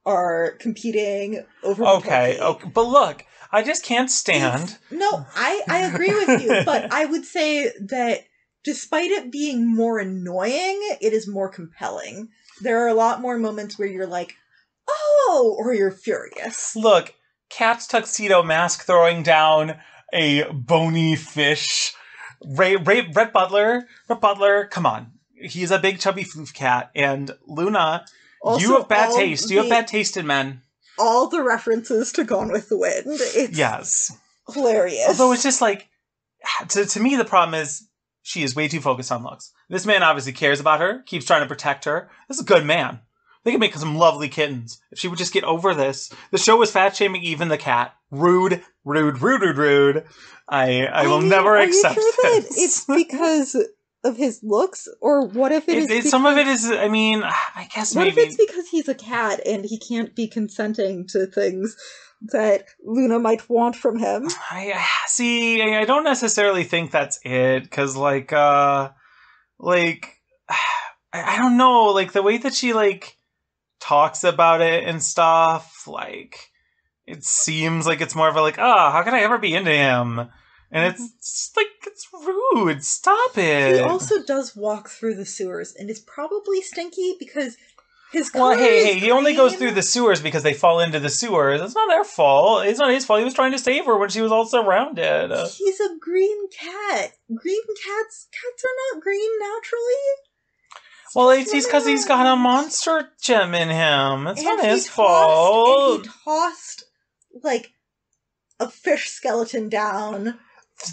are competing over okay, but look, I just can't stand. No, I agree with you, but I would say that despite it being more annoying, it is more compelling. There are a lot more moments where you're like, oh, or you're furious. Look, Cat's tuxedo mask throwing down a bony fish. Rhett Butler, come on. He's a big chubby floof cat, and Luna... Also, you have bad taste. You have bad taste in men. All the references to Gone with the Wind. It's yes. Hilarious. Although it's just like, to me, the problem is she is way too focused on looks. This man obviously cares about her, keeps trying to protect her. This is a good man. They can make some lovely kittens. If she would just get over this. The show is fat-shaming even the cat. Rude. I will never accept this. Are you sure that it's because of his looks, or what if it is because, some of it is, I mean, I guess what maybe... if it's because he's a cat and he can't be consenting to things that Luna might want from him? I don't necessarily think that's it, because, I don't know, like, the way that she, like, talks about it and stuff, like, it seems like it's more of a, like, how can I ever be into him? And it's like, it's rude. Stop it. He also does walk through the sewers, and it's probably stinky because his color Well, hey, he only goes through the sewers because they fall into the sewers. It's not their fault. It's not his fault. He was trying to save her when she was all surrounded. He's a green cat. Cats are not green naturally. Well, it's because he's got a monster gem in him. It's not his fault. And he tossed, like, a fish skeleton down.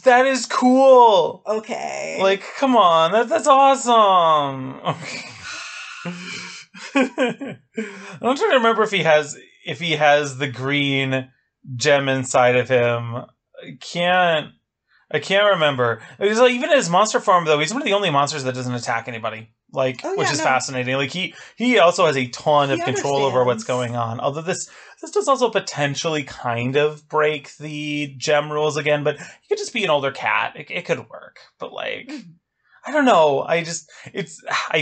That is cool. Okay. Like, come on. That's awesome. Okay. I'm trying to remember if he has the green gem inside of him. I can't remember. It's like, even in his monster form, though, he's one of the only monsters that doesn't attack anybody. Like, which is fascinating. Like, he also has a ton of control over what's going on. Although this does also potentially kind of break the gem rules again, but he could just be an older cat. It could work. But, like, I don't know. I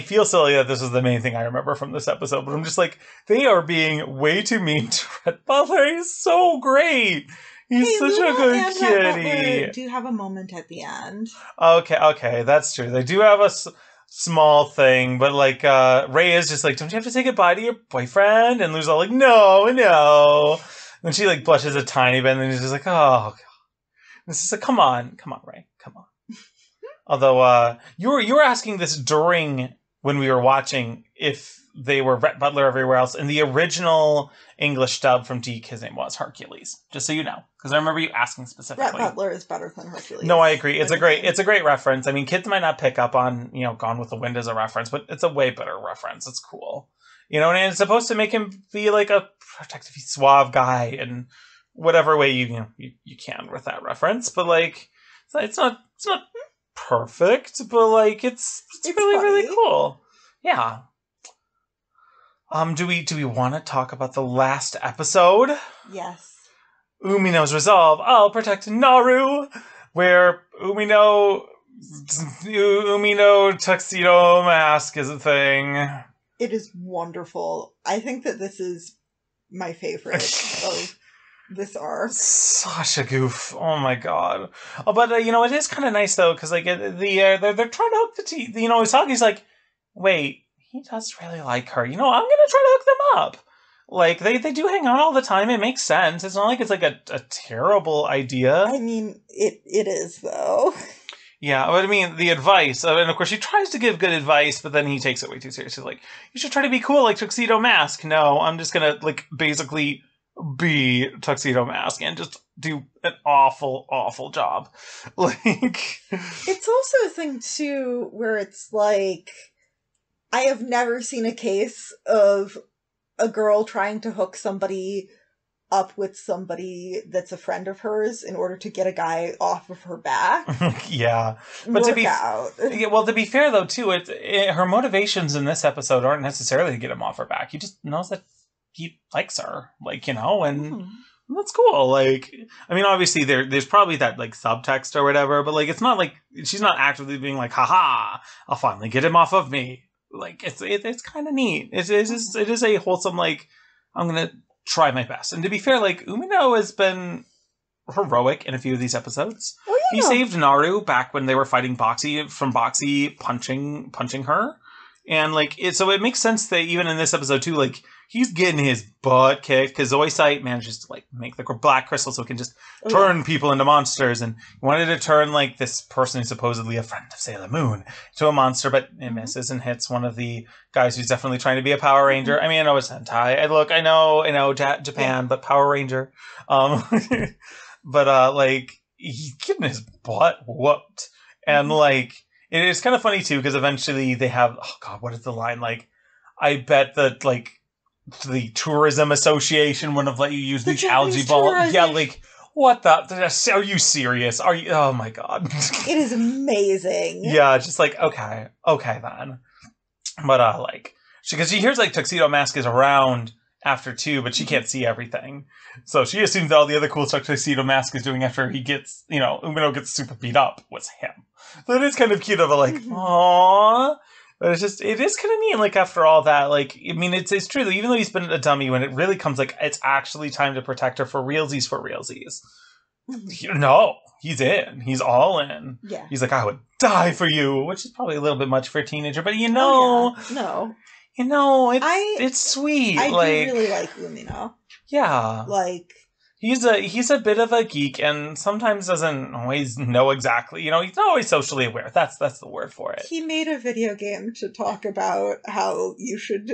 feel silly that this is the main thing I remember from this episode, but I'm just like, they are being way too mean to Rhett Butler. He's so great. He's such a good kitty. Do have a moment at the end. Okay, that's true. They do have a small thing, but like Ray is just like, don't you have to say goodbye to your boyfriend? And Lou's all like, no. And she like blushes a tiny bit, and then he's just like, oh god. This is like, come on, Ray, come on. Although you were asking this during when we were watching if they were Rhett Butler everywhere else. In the original English dub from Deke, his name was Hercules. Just so you know, because I remember you asking specifically. Rhett Butler is better than Hercules. No, I agree. It's a great reference. I mean, kids might not pick up on, Gone with the Wind as a reference, but it's a way better reference. It's cool, and it's supposed to make him be like a protective, suave guy in whatever way you can with that reference. But like, it's not perfect, but like it's really funny. Really cool. Yeah. Do we want to talk about the last episode? Yes. Umino's resolve. I'll protect Naru, where Umino tuxedo mask is a thing. It is wonderful. I think that this is my favorite of this arc. Such a goof. Oh my god. Oh, but it is kind of nice though, because like they're trying to hook the teeth. Usagi's like, wait. He does really like her. I'm going to try to hook them up. Like, they do hang out all the time. It makes sense. It's not like it's like a terrible idea. I mean, it is, though. Yeah, but I mean, the advice, and of course she tries to give good advice, but then he takes it way too seriously. Like, you should try to be cool like Tuxedo Mask. No, I'm just gonna, like, basically be Tuxedo Mask and just do an awful, awful job. Like... It's also a thing, too, where it's like, I have never seen a case of a girl trying to hook somebody up with somebody that's a friend of hers in order to get a guy off of her back. Yeah. But to be fair, though, too, her motivations in this episode aren't necessarily to get him off her back. He just knows that he likes her, like, you know, and that's cool. Like, I mean, obviously there's probably that, like, subtext or whatever, but, like, it's not like she's not actively being like, haha, I'll finally get him off of me. Like, it's kind of neat. It is a wholesome, like, I'm gonna try my best. And to be fair, like, Umino has been heroic in a few of these episodes. Oh, yeah. He saved Naru back when they were fighting Boxy from Boxy punching her. And, like, so it makes sense that even in this episode, too, like, he's getting his butt kicked because Zoisite manages to, like, make the black crystal so it can just turn people into monsters. And he wanted to turn, like, this person who's supposedly a friend of Sailor Moon to a monster, but it misses and hits one of the guys who's definitely trying to be a Power Ranger. I mean, I know it's hentai. I know Japan, but Power Ranger. But, like, he's getting his butt whooped. And, like... It is kind of funny, too, because eventually they have... Oh, God, what is the line? Like, I bet that, like, the Tourism Association wouldn't have let you use these algae balls. Yeah, like, what the... Are you serious? Are you... Oh, my God. It is amazing. Yeah, just like, okay then. But, like... Because she hears, like, Tuxedo Mask is around after 2, but she can't see everything. So she assumes that all the other cool stuff Tuxedo Mask is doing after he gets, you know, Umino gets super beat up was him. So it is kind of cute of a, like, aww. But it is kind of neat, like, after all that, like, I mean, it's true, that even though he's been a dummy, when it really comes, like, it's actually time to protect her for realsies. No, he's in. He's all in. Yeah. He's like, I would die for you, which is probably a little bit much for a teenager, but you know. Oh, yeah. No. You know, it's sweet. I do really like Umino. Yeah. Like... He's a bit of a geek and sometimes doesn't always know exactly, you know, he's not always socially aware. That's the word for it. He made a video game to talk about how you should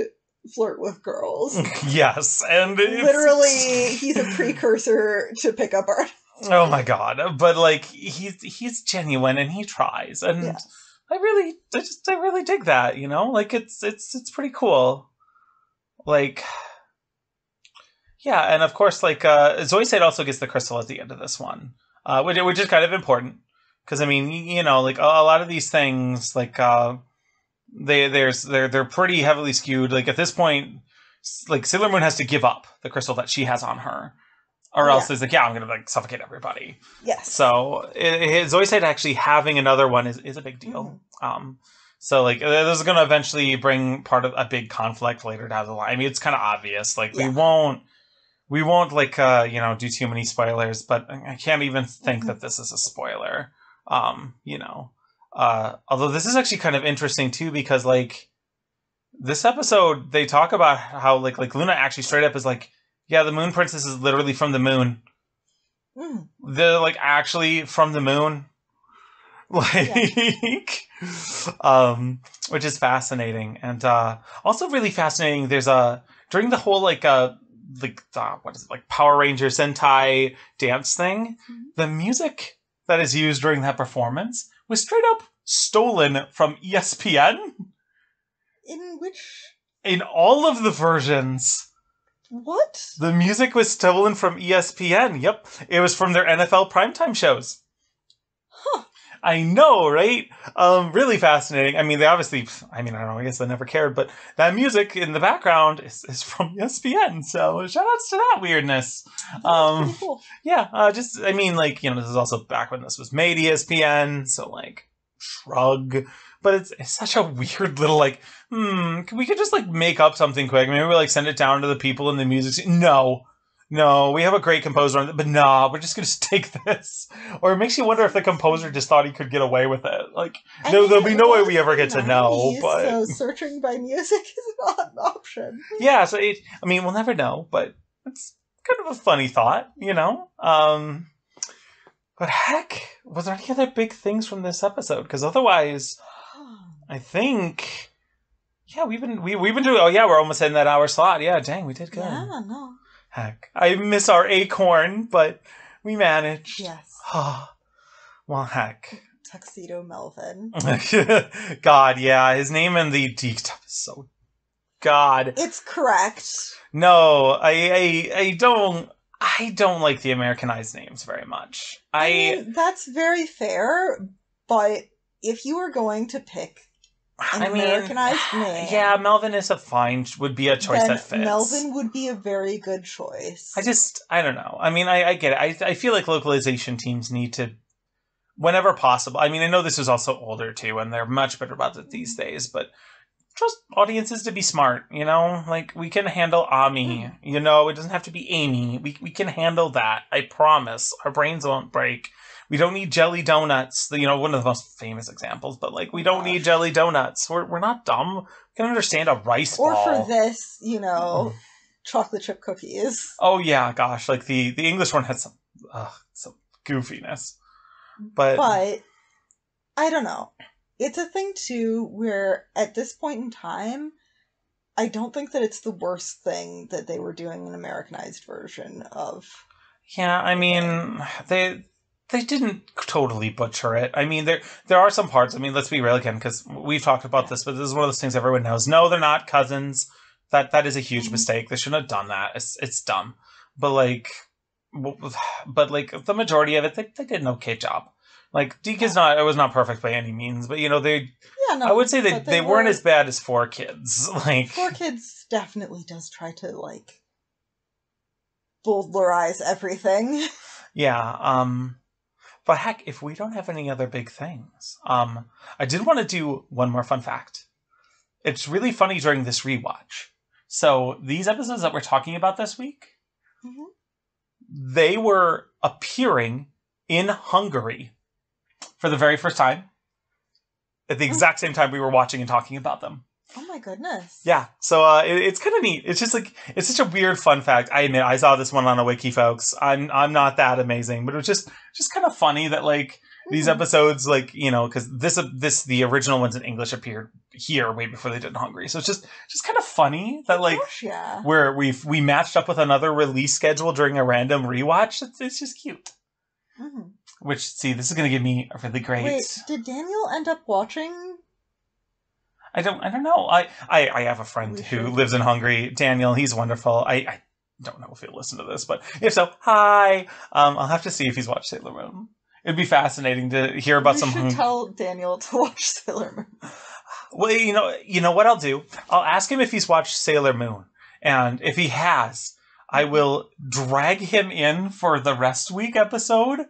flirt with girls. Yes, and literally he's a precursor to pickup art. Oh my God. But like he's genuine and he tries. And yes. I really dig that, you know? Like it's pretty cool. Like yeah, and of course, like, Zoisite also gets the crystal at the end of this one, which is kind of important. Because, I mean, you know, like, a lot of these things, like, they're pretty heavily skewed. Like, at this point, like, Sailor Moon has to give up the crystal that she has on her. Or else there's like, I'm going to, like, suffocate everybody. Yes. So, Zoisite actually having another one is a big deal. Mm-hmm. So, like, this is going to eventually bring part of a big conflict later down the line. I mean, it's kind of obvious. Like, we won't, like, you know, do too many spoilers, but I can't even think that this is a spoiler. You know. Although this is actually kind of interesting, too, because, like, this episode, they talk about how, like Luna actually straight up is like, yeah, the Moon Princess is literally from the moon. Mm. They're, like, actually from the moon. Like, which is fascinating. And, also really fascinating, there's during the whole, like, what is it, like Power Ranger Sentai dance thing, the music that is used during that performance was straight up stolen from ESPN. In which? In all of the versions. What? The music was stolen from ESPN. Yep. It was from their NFL primetime shows. Huh. I know, right? Really fascinating. I mean, they obviously, I don't know, I guess they never cared, but that music in the background is from ESPN, so shout outs to that weirdness. That's pretty cool. Yeah, just, I mean, like, you know, this is also back when this was made ESPN, so, like, shrug. But it's such a weird little, like, we could just, like, make up something quick. Maybe we, like, send it down to the people in the music scene. No. no, we have a great composer, but nah, we're just going to take this. Or it makes you wonder if the composer just thought he could get away with it. Like, there'll be no way we ever get to know. But so searching by music is not an option. Yeah, so we'll never know, but it's kind of a funny thought, you know? But heck, was there any other big things from this episode? Because otherwise, I think... Yeah, we've been doing... Oh, yeah, we're almost in that hour slot. Yeah, dang, we did good. Yeah, no. Heck, I miss our acorn, but we managed. Yes. Well, heck. Tuxedo Melvin. God, yeah, his name in the Deke stuff is so... God. It's correct. No, I don't like the Americanized names very much. I mean, that's very fair, but if you were going to pick an Americanized name... Yeah, Melvin would be a choice that fits. Melvin would be a very good choice. I don't know. I mean, I get it. I feel like localization teams need to, whenever possible. I mean, I know this is also older too, and they're much better about it these days, but trust audiences to be smart, you know? Like, we can handle Ami, you know? It doesn't have to be Amy. We can handle that. I promise. Our brains won't break. We don't need jelly donuts. You know, one of the most famous examples, but, like, we don't need jelly donuts. We're not dumb. We can understand a rice ball. Or for this, you know, chocolate chip cookies. Oh, yeah, gosh. Like, the English one had some goofiness. But I don't know. It's a thing, too, where at this point in time, I don't think that it's the worst thing that they were doing an Americanized version of. Yeah, I mean, they didn't totally butcher it. I mean, there are some parts. I mean, let's be real again, because we've talked about this, but this is one of those things everyone knows. No, they're not cousins. That is a huge mistake. They shouldn't have done that. It's dumb. But the majority of it, they did an okay job. Like, Deke was not perfect by any means, but, you know, I would say they weren't as bad as 4Kids. Like, 4Kids definitely does try to, like, bowdlerize everything. Yeah, but heck, if we don't have any other big things, I did want to do one more fun fact. It's really funny during this rewatch. So, these episodes that we're talking about this week, they were appearing in Hungary for the very first time at the exact same time we were watching and talking about them. Oh my goodness. Yeah, so it's kind of neat. It's just like, it's such a weird fun fact. I admit, I saw this one on a wiki, folks. I'm not that amazing, but it was just kind of funny that, like, these episodes, like, you know, because the original ones in English appeared here way before they did in Hungary. So it's just kind of funny that, like, where we matched up with another release schedule during a random rewatch. It's just cute. Mm-hmm. Which, see, this is going to give me a really great... Wait, did Daniel end up watching? I don't know. I have a friend who lives in Hungary. Daniel, he's wonderful. I don't know if he'll listen to this, but if so, hi. I'll have to see if he's watched Sailor Moon. It'd be fascinating to hear about some... You should tell Daniel to watch Sailor Moon. Well, you know what I'll do? I'll ask him if he's watched Sailor Moon. And if he has, I will drag him in for the Rest Week episode,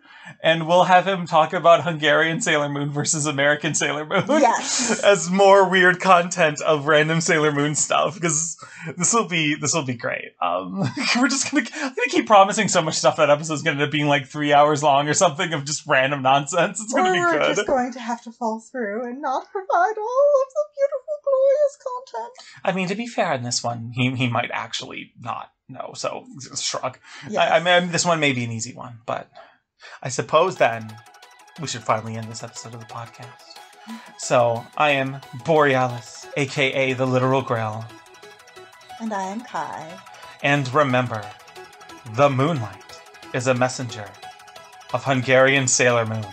and we'll have him talk about Hungarian Sailor Moon versus American Sailor Moon. Yes. As more weird content of random Sailor Moon stuff, because this will be great. We're just I'm gonna keep promising so much stuff that episode's gonna end up being like 3 hours long or something of just random nonsense. It's gonna be good. We're just going to have to fall through and not provide all of the beautiful, glorious content. I mean, to be fair, in this one, he might actually not. No, so shrug. Yes. I mean, this one may be an easy one, but I suppose then we should finally end this episode of the podcast. So, I am Borealis, aka the Literal Grail. And I am Kai. And remember, the moonlight is a messenger of Hungarian Sailor Moon.